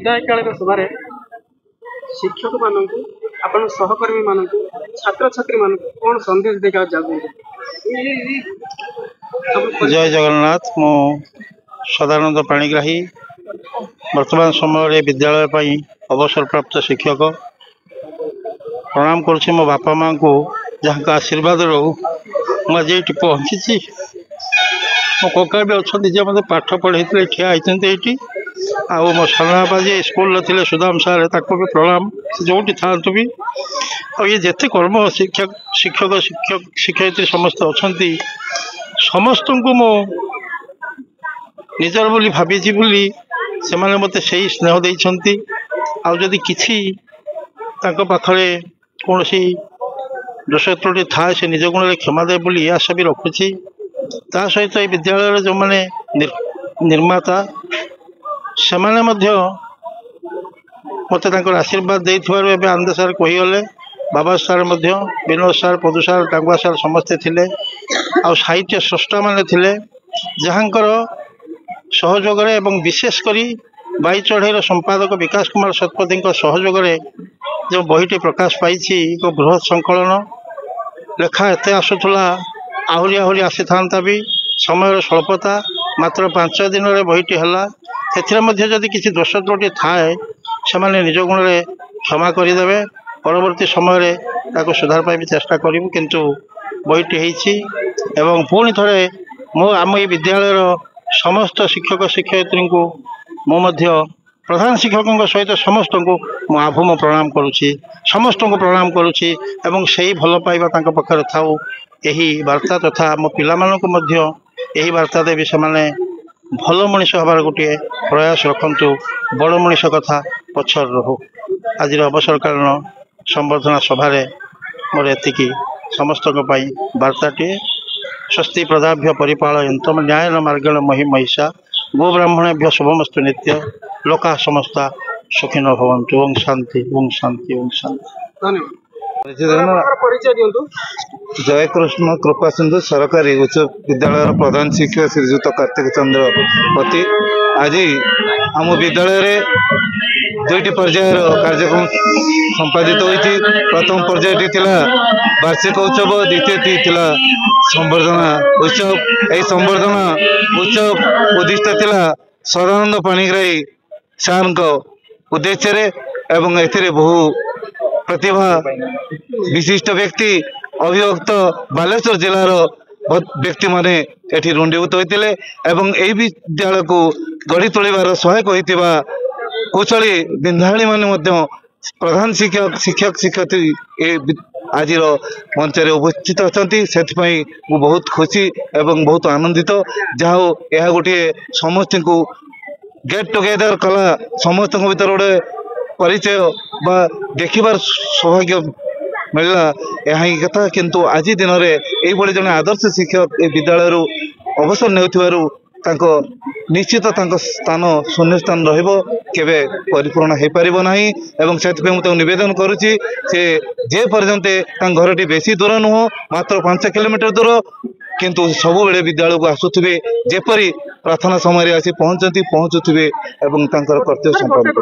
विधायक काल सभार शिक्षक मान आपण सहकर्मी मान छात्र छात्री मान कौन संदेश देखा जाऊँ? जय जगन्नाथ। मो सदानंद पाणिग्राही वर्तमान समय विद्यालय पर अवसर प्राप्त शिक्षक प्रणाम करुँच मो बापा माँ को जहाँ का आशीर्वाद रू मुझे पहुँची। मो कका भी अच्छा मत पाठ पढ़े ठिया होती आ मो सानापा जी स्कूल थे सुदाम सारे भी प्रणाम जो था भी ये जिते कर्म शिक्षक शिक्षक शिक्षक शिक्षयित्री समस्त अच्छा समस्त को मो निजर बोली भावी बोली से मत से स्नेह देती आदि किसी पाखे कौन दोष त्रुटि थाए से निज गुण क्षमा दे बोली आशा भी रखुची। ता सहित ये विद्यालय जो मैंने निर्माता से मत आशीर्वाद दे आनंद सार कहीगले बाबा सार विनोद सार पदू सार टांगुआ सार समस्ते थे आ साहित्य स्रष्टा माने थे जहाँकर सहयोग एवं विशेषकर बाई चढ़ई संपादक विकास कुमार शतपथी सहयोग जो बहीटी प्रकाश पाई एक बृहत संकलन लेखा एत आसूला आहरी आहरी आसी था भी समय स्वल्पता मात्र 5 दिन बहीटी है जदि किसी दोष त्रुटि थाए से निज गुण क्षमा करदे परवर्ती समय सुधार पाई चेष्टा करूँ किंतु बहीटी एवं पुणी थे मो आम ये विद्यालय समस्त शिक्षक शिक्षयित्री को मो प्रधान शिक्षकों सहित समस्त को आभूम प्रणाम करुँची समस्त को प्रणाम करुँची एवं से भल पाइबा पाखे थाऊ यही वार्ता तथा मो पिला यही वार्ता देवी से भल मनीष हबार गोटे प्रयास रखु बड़ मनीष कथा पछर रहू। आज अवसरकालीन संबर्धना सभार मोर एति समस्त वार्ताटी स्वस्ति प्रदाभ्य परिपालयन्तम न्यायन मार्गेण मही महिषा गो ब्राह्मणेभ्य शुभमस्तु नित्य लोका समस्ता सुखिनो भवन्तु। ओम शांति ओम शांति ओम शांति। जय कृष्ण कृपा सिंधु सरकारी उच्च विद्यालय प्रधान शिक्षक श्रीजुक्त कार्तिक चंद्र पति आज आम विद्यालय दुईटी पर्यायर कार्यक्रम संपादित होती। प्रथम पर्यायटी थिला वार्षिक उत्सव, द्वितीयटी थिला संबर्धना उत्सव। यही संबर्धना उत्सव उद्दिष्ट थिला सदानंद पाणिग्राही सार उद्देश्य एवं एथिरे बहु प्रतिभा विशिष्ट व्यक्ति अभिभक्त बालेश्वर जिलार व्यक्ति माने एठी रुंडीभूत होते एवं यही विद्यालय को गढ़ी तोड़बार सहायक होता कौशली बिंधाणी माने प्रधान शिक्षक शिक्षक शिक्षयित्री आज मंच उपस्थित अच्छा से बहुत खुशी एवं बहुत आनंदित जहाँ यह गोटे समस्त को गेट टुगेदर कला समस्त भर गोटे परिचय बा देखिबार सौभाग्य मिलला यही कथा। किंतु आज दिन में यही जन आदर्श शिक्षक ए विद्यालय अवसर नेउथिबारु निश्चित स्थान शून्य स्थान रहे परिपूर्ण हो पार ना एवं से निवेदन करुच्ची से जे पर्यंत घरटी बेसी दूर नुह मात्र 5 किलोमीटर दूर किंतु सबु बेले विद्यालय को आसुवे जेपरी प्रार्थना समय आसी पहुँचुवे एवं कर्तव्य संपादन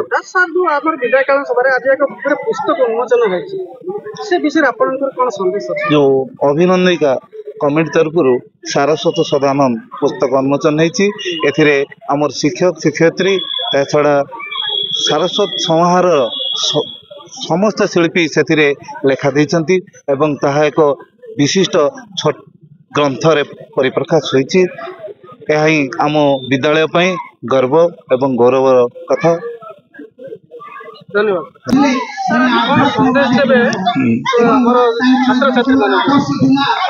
जो अभिनंदिका कमिटी तरफ सारस्वत सदानंद पुस्तक उन्मोचन होती आमर शिक्षक शिक्षयित्री ता छड़ा सारस्वत समाहार समस्त शिल्पी से लेखा देती एवं ताहा एक विशिष्ट ग्रंथरे परिप्रकाश होती। यह आम विद्यालय पर गर्व एवं गौरवर कथा। धन्यवाद।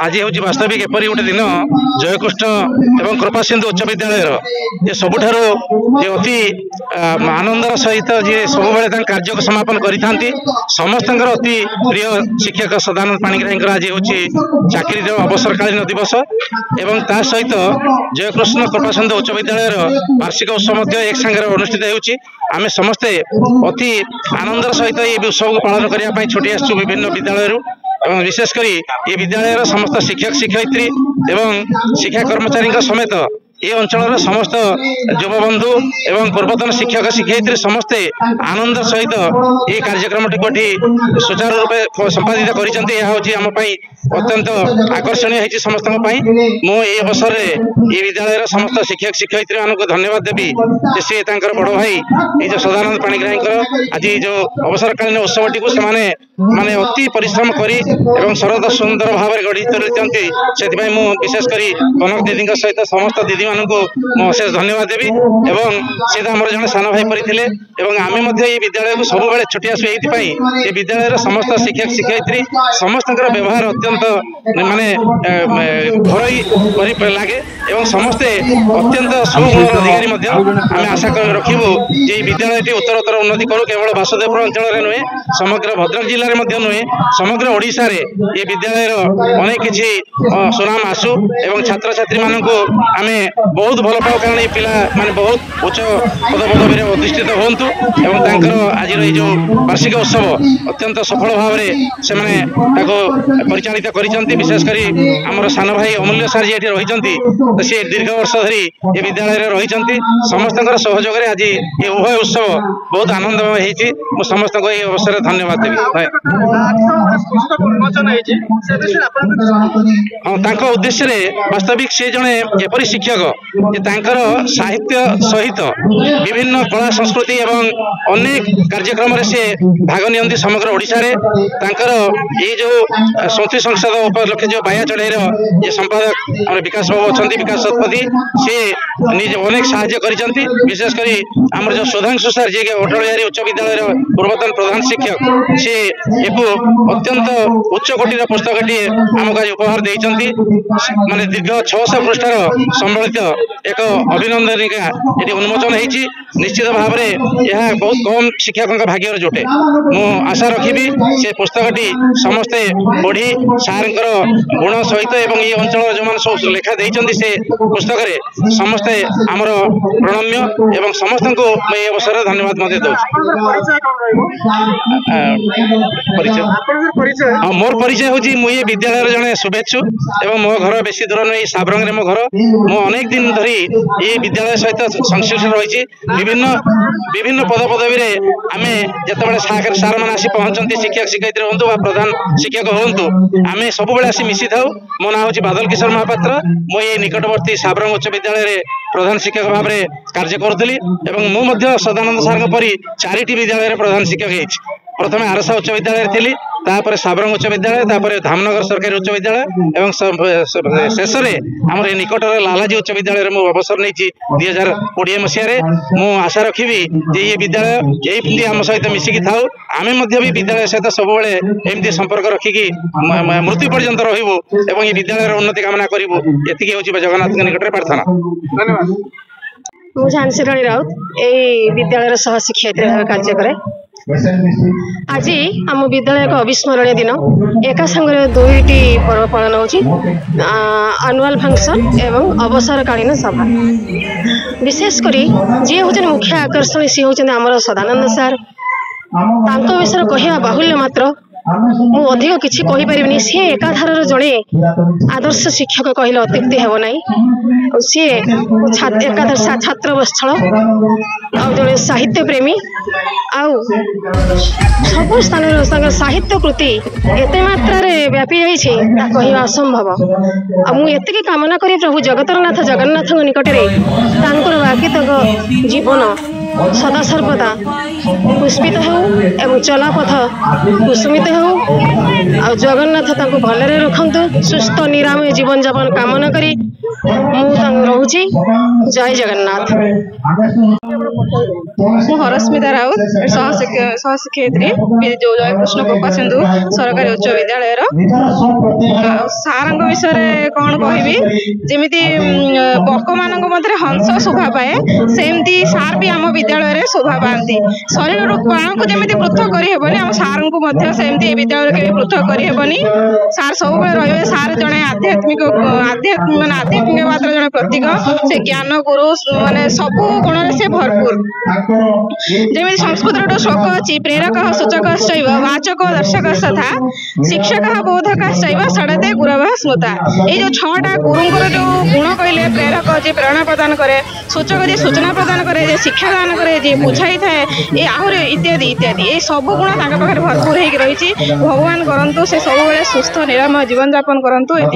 आज हूँ वास्तविक एपरी गोटे दिन जयकृष्ण एवं कृपा सिंधु उच्च विद्यालय ये सबुठार अति आनंदर सहित जी सब कार्य को समापन करी समस्त अति प्रिय शिक्षक सदानंद पाणिग्राही आज हूँ चाकरी अवसरकालीन दिवस एवं ता सहित जयकृष्ण कृपा सिंधु उच्च विद्यालय वार्षिक उत्सव एक सांगे अनुष्ठित होउछि। आमे समस्ते अति आनंदर सहित ये उत्सव को पालन करने छुट्टी आसु विभिन्न विद्यालय एवं विशेषकर ये विद्यालय समस्त शिक्षक शिक्षयित्री एवं शिक्षा कर्मचारी समेत ए अंचल समस्त युवबंधु एवं पूर्वतन शिक्षक शिक्षयित्री समस्ते आनंद सहित ये कार्यक्रम टी सुचारू रूपे संपादित कर अत्यंत आकर्षणीय है समस्त मु ये अवसर में ये विद्यालय समस्त शिक्षक शिक्षयित्री मान धन्यवाद देवी सी बड़ भाई ये सदानंद पाणिग्राही आज जो अवसरकालीन उत्सवटी को माने अति परिश्रम करी शरद सुंदर भाव में गढ़ी तोली से विशेषकर कनक दीदी सहित समस्त दीदी मान अशेष धन्यवाद देवी सी तो आम जन सान भाई परी आम ये विद्यालय को सब छुट्टी आसू ये विद्यालय समस्त शिक्षक शिक्षयित्री समस्त व्यवहार अत्यंत माने घर लगे समस्ते अत्यंत सुगुण अधिकारी आम आशा कर रखू ये विद्यालय उत्तरोत्तर उन्नति करू केवल बासुदेवपुर अंचल नुहे समग्र भद्रक जिले में नुहे समग्र ओडिशा रे ये विद्यालय अनेक किसी सुनाम आसू एवं छात्र छात्री मान आम बहुत भल पाऊ कारण ये पिला माने बहुत उच्च पदपदवी अधिष्ठित हूँ आज जो वार्षिक उत्सव अत्यंत सफल भाव में परिचालित कर विशेषकर आमर सान भाई अमूल्य सार जी रही सी दीर्घ वर्ष धरी ये विद्यालय रही समस्त सहयोग आज ये उभय उत्सव बहुत आनंदमय हो समस्त को ये अवसर धन्यवाद देवी हाँ उद्देश्य वास्तविक सी जड़े एपरी शिक्षक साहित्य सहित विभिन्न कला संस्कृति एवं अनेक कार्यक्रम से भाग नि समग्र ओडिशा रे ये जो संस्कृति संसद उपलक्षे जो बाया चढ़ाई ये संपादक विकास बाबू अच्छा विकास शतपथी सी निज अनेक साहाय्य करिसेंती विशेषकर आमर जो सुधांशु सार जी अटलबिहारी उच्च विद्यालय पूर्वतन प्रधान शिक्षक सी एक अत्यंत उच्च कोटीर पुस्तकटी आमको आज उपहार देइचंती माने दीर्घ 600 पृष्ठार संबलित एक अभिनंदनिका ये उन्मोचन होती निश्चित भाव में यह बहुत कम शिक्षकों भाग्यर जुटे मु आशा रखी से पुस्तकटी समस्ते पढ़ी सार गुण सहित एवं ये अंचल जो मैंने सब लेखा देते से पुस्तक समस्ते आमर प्रणम्य एवं समस्त को मैं अवसर धन्यवाद परिचय हाँ मोर परिचय हूँ मुझे विद्यालय जड़े शुभेच्छु एवं मो घर बेसी दूर नहीं साबरंग मो घर मो अनेक दिन धरी ये विद्यालय सहित संश्लिष्ट रही विभिन्न पद पदवी आम जिते सार मैंने आसी पहुंचती शिक्षक शिक्षयित्री हूँ प्रधान शिक्षक हूँ आम सब आसी मिसी था मो ना हूँ बादल किशोर महापात्र मु ये निकटवर्ती साबरंग उच्च विद्यालय प्रधान शिक्षक भाव में कार्य करुली मु सदानंद सार परी 4टी विद्यालय प्रधान शिक्षक प्रथम आरसा उच्च विद्यालय थी तापर साबरंग उच्च विद्यालय तापर धामनगर सरकारी उच्च विद्यालय एवं शेष में आम निकटर लालाजी उच्च विद्यालय में अवसर नहीं 2020 मसीह मु आशा रखी ये विद्यालय यही आम सहित मिसिकी था आम भी विद्यालय सहित सब एमती संपर्क रखिकी मृत्यु पर्यंत रही ये विद्यालय उन्नति कामना करूँ ये हूँ जगन्नाथ निकट में प्रार्थना धन्यवाद मु झांसी राणी राउत यही विद्यालय सह शिक्षयित्री भाव कार्य करे आज आम विद्यालय एक अविस्मरणीय दिन एका संगे 2टी पर्व पालन होची आनुआल फंक्शन एवं अवसरकालीन सभा विशेषकर जी हूँ मुख्य आकर्षण सी हूँ आमर सदानंद सार विषय कहवा बाहुल्य मात्र मु अधिक किसी कहीपरि सी एकाधार जड़े आदर्श शिक्षक कहले अत्युक्ति हेब ना सी एकाधार छात्र वत्सल आए साहित्य प्रेमी आउ सब स्थान साहित्य कृति एत मात्रा व्यापी जाइए कहवा असंभव आती कामना करी प्रभु जगतरनाथ जगन्नाथ निकट में बाकी जीवन सदा सर्वदा पुष्पित हो चलापथ कुसुमित हो जगन्नाथ भलरे रखु सुस्थ निरामय जीवन जापन कामना करी मुझे जय जगन्नाथ मु हरस्मिता राउत सह शिक्षयित्री जो जयकृष्ण कृपा सिंधु सरकारी उच्च विद्यालय सार विषय कौन कहबी जमी बक मान मध्य हंस शोभा पाए सेमती सार भी आम विद्यालय शोभा पाती शरीर प्राण को जमी पृथक करहबनी आम सार को सेमती विद्यालय के पृथक करहबनी सार सब रही सार जड़े आध्यात्मिक निसंगवाद जन प्रतीक से ज्ञान गुरु माने सब गुण से भरपूर जमी संस्कृत श्लोक अच्छी प्रेरक सूचक वाचक दर्शक तथा शिक्षक बोधक षडते गुरव स्मृता ये जो 6टा गुरुंर जो गुण कहले प्रेरक जी प्रेरणा प्रदान करे सूचक जी सूचना प्रदान करे जे शिक्षा दान करे जे बुझाई थाए ये आहरी इत्यादि इत्यादि ये सब गुण पाखे भरपूर हो रही भगवान करंतु से सब सुस्थ निरामय जीवन यापन करंतु ये